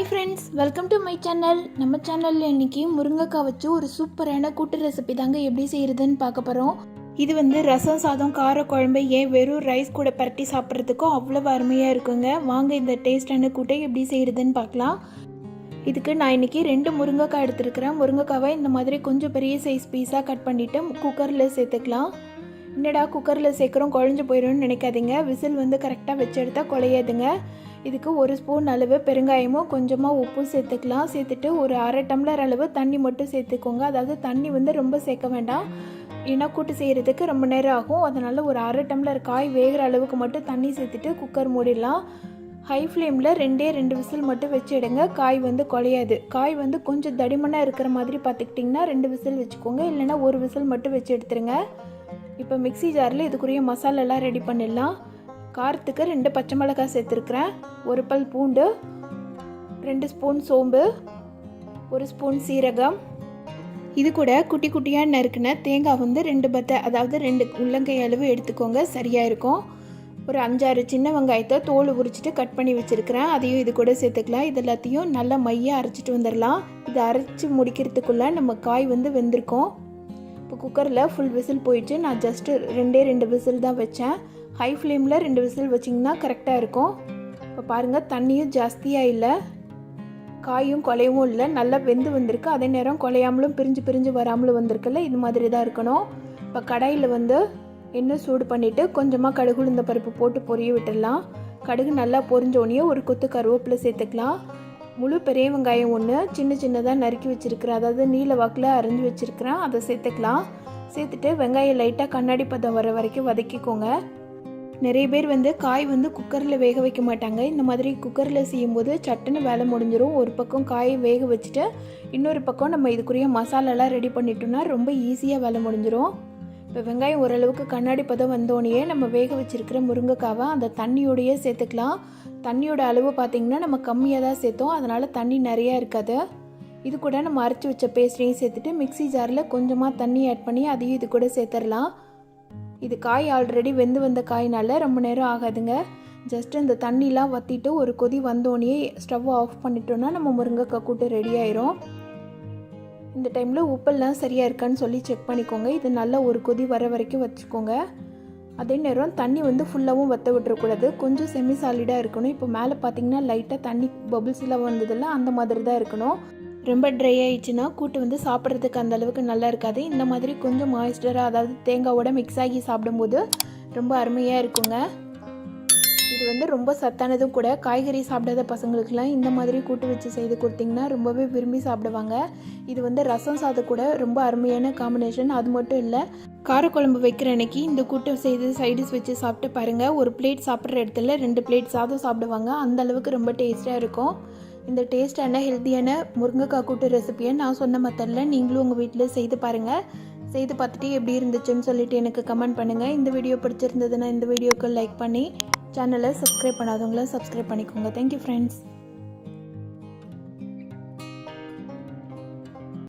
Hi friends, welcome to my channel. நம்ம சேனலில் இன்றைக்கி முருங்கைக்காய் வச்சு ஒரு சூப்பரான கூட்டு ரெசிபி தாங்க எப்படி செய்கிறதுன்னு பார்க்க போகிறோம். இது ரசம் சாதம், கார குழம்பு, ஏன் வெறும் ரைஸ் கூட பரட்டி சாப்பிட்றதுக்கும் அவ்வளோ அருமையாக இருக்குங்க. வாங்க இந்த டேஸ்டான கூட்டை எப்படி செய்கிறதுன்னு பார்க்கலாம். இதுக்கு நான் இன்றைக்கி 2 முருங்கைக்காய் எடுத்துருக்கிறேன். முருங்கைக்காவை இந்த மாதிரி கொஞ்சம் பெரிய சைஸ் பீஸாக கட் பண்ணிவிட்டு குக்கரில் சேர்த்துக்கலாம். என்னடா குக்கரில் சேர்க்குறோம் குழஞ்சி போயிடும்னு நினைக்காதீங்க. விசில் கரெக்டாக வச்சு எடுத்தால் குழையாதுங்க. இதுக்கு 1 ஸ்பூன் அளவு பெருங்காயமும் கொஞ்சமாக உப்பும் சேர்த்துக்கலாம். சேர்த்துட்டு ஒரு அரை டம்ளர் அளவு தண்ணி மட்டும் சேர்த்துக்கோங்க. அதாவது தண்ணி ரொம்ப சேர்க்க வேண்டாம், ஏன்னா கூட்டு செய்கிறதுக்கு ரொம்ப நேரம் ஆகும். அதனால் ஒரு அரை டம்ளர் காய் வேகிற அளவுக்கு மட்டும் தண்ணி சேர்த்துட்டு குக்கர் மூடிடலாம். ஹை ஃப்ளேமில் 2 விசில் மட்டும் வச்சு எடுங்க. காய் குழையாது. காய் கொஞ்சம் தடிமனாக இருக்கிற மாதிரி பார்த்துக்கிட்டிங்கன்னா 2 விசில் வச்சுக்கோங்க, இல்லைன்னா 1 விசில் மட்டும் வச்சு எடுத்துருங்க. இப்போ மிக்ஸி ஜாரில் இதுக்குரிய மசாலாலாம் ரெடி பண்ணிடலாம். காரத்துக்கு 2 பச்சை மிளகாய் சேர்த்துருக்குறேன், 1 பல் பூண்டு, 2 ஸ்பூன் சோம்பு, 1 ஸ்பூன் சீரகம். இது கூட குட்டி குட்டியாக நறுக்குன தேங்காய் 2 பத்தை, அதாவது 2 உள்ளங்கை அளவு எடுத்துக்கோங்க, சரியாக இருக்கும். ஒரு 5-6 சின்ன வெங்காயத்தை தோல் உரிச்சிட்டு கட் பண்ணி வச்சுருக்கிறேன், அதையும் இது கூட சேர்த்துக்கலாம். இது எல்லாத்தையும் நல்லா மையாக அரைச்சிட்டு வந்துடலாம். இதை அரைச்சி முடிக்கிறதுக்குள்ளே நம்ம காய் வெந்திருக்கோம். இப்போ குக்கரில் ஃபுல் விசில் போயிடுச்சு. நான் ஜஸ்ட்டு 2 விசில் தான் வச்சேன். ஹை ஃப்ளேமில் 2 விசில் வச்சிங்கன்னா கரெக்டாக இருக்கும். இப்போ பாருங்கள், தண்ணியும் ஜாஸ்தியாக இல்லை, காயும் குலையவும் இல்லை, நல்லா வெந்து வந்திருக்கு. அதே நேரம் குலையாமலும் பிரிஞ்சு வராமலும் வந்திருக்குல்ல, இது மாதிரி தான் இருக்கணும். இப்போ கடாயில் எண்ணெய் சூடு பண்ணிவிட்டு கொஞ்சமாக கடுகு உளுந்த பருப்பு போட்டு பொரிய விட்டுடலாம். கடுகு நல்லா பொரிஞ்சோடனே ஒரு கொத்து கருவேப்பிலை சேர்த்துக்கலாம். முழு பெரிய வெங்காயம் 1 சின்னதாக நறுக்கி வச்சுருக்கிறேன், அதாவது நீல வாக்கில் அரைஞ்சி வச்சுருக்கிறேன், அதை சேர்த்துக்கலாம். சேர்த்துட்டு வெங்காயம் லைட்டாக கண்ணாடி பதம் வர வரைக்கும் வதக்கிக்கோங்க. நிறைய பேர் காய் குக்கரில் வேக வைக்க மாட்டாங்க. இந்த மாதிரி குக்கரில் செய்யும்போது சட்டுன்னு வேலை முடிஞ்சிடும். ஒரு பக்கம் காயை வேக வச்சுட்டு இன்னொரு பக்கம் நம்ம இதுக்குரிய மசாலாலாம் ரெடி பண்ணிட்டோம்னா ரொம்ப ஈஸியாக வேலை முடிஞ்சிடும். இப்போ வெங்காயம் ஓரளவுக்கு கண்ணாடி பதம் வந்தோடனே நம்ம வேக வச்சுருக்கிற முருங்கைக்காவை அந்த தண்ணியோடையே சேர்த்துக்கலாம். தண்ணியோட அளவு பார்த்திங்கன்னா நம்ம கம்மியாக தான் சேர்த்தோம், அதனால் தண்ணி நிறையா இருக்காது. இது கூட நம்ம அரைச்சி வச்ச பேஸ்ட்டையும் சேர்த்துட்டு மிக்ஸி ஜாரில் கொஞ்சமாக தண்ணி ஆட் பண்ணி அதையும் இது கூட சேர்த்துடலாம். இது காய் ஆல்ரெடி வெந்து வந்த காய்னால ரொம்ப நேரம் ஆகாதுங்க. ஜஸ்ட் இந்த தண்ணிலாம் வற்றிட்டு ஒரு கொதி வந்தோடனே ஸ்டவ் ஆஃப் பண்ணிட்டோன்னா நம்ம முருங்கைக்காய் கூட்டு ரெடி ஆயிரும். இந்த டைமில் உப்பெல்லாம் சரியாக இருக்கான்னு சொல்லி செக் பண்ணிக்கோங்க. இது நல்லா ஒரு கொதி வர வரைக்கும் வச்சுக்கோங்க. அதே நேரம் தண்ணி ஃபுல்லாகவும் வற்ற விட்டுறக்கூடாது, கொஞ்சம் செமி சாலிடாக இருக்கணும். இப்போ மேலே பார்த்தீங்கன்னா லைட்டாக தண்ணி பபிள்ஸ் எல்லாம் வந்ததில்ல, அந்த மாதிரி தான் இருக்கணும். ரொம்ப ட்ரை ஆகிடுச்சுன்னா கூட்டு சாப்பிட்றதுக்கு அந்த அளவுக்கு நல்லா இருக்காது. இந்த மாதிரி கொஞ்சம் மாய்ஸ்டராக, அதாவது தேங்காவோட மிக்ஸ் ஆகி சாப்பிடும்போது ரொம்ப அருமையாக இருக்குங்க. இது ரொம்ப சத்தானதும் கூட. காய்கறி சாப்பிடாத பசங்களுக்கெல்லாம் இந்த மாதிரி கூட்டு வச்சு செய்து கொடுத்திங்கன்னா ரொம்பவே விரும்பி சாப்பிடுவாங்க. இது ரசம் சாதம் கூட ரொம்ப அருமையான காம்பினேஷன். அது மட்டும் இல்லை, காரக்குழம்பு வைக்கிற அன்னைக்கு இந்த கூட்டு செய்து சைடிஷ் வச்சு சாப்பிட்டு பாருங்கள். ஒரு பிளேட் சாப்பிட்ற இடத்துல 2 பிளேட் சாதம் சாப்பிடுவாங்க, அந்த அளவுக்கு ரொம்ப டேஸ்ட்டாக இருக்கும். இந்த டேஸ்டான ஹெல்த்தியான முருங்கைக்காய் கூட்டு ரெசிபியை நான் சொன்ன மெத்தடில் நீங்களும் உங்கள் வீட்டில் செய்து பாருங்கள். செய்து பார்த்துட்டு எப்படி இருந்துச்சுன்னு சொல்லிவிட்டு எனக்கு கமெண்ட் பண்ணுங்கள். இந்த வீடியோ பிடிச்சிருந்ததுன்னா இந்த வீடியோக்கு லைக் பண்ணி சேனலை சப்ஸ்கிரைப் பண்ணாதவங்கள சப்ஸ்கிரைப் பண்ணிக்கோங்க. Thank you friends.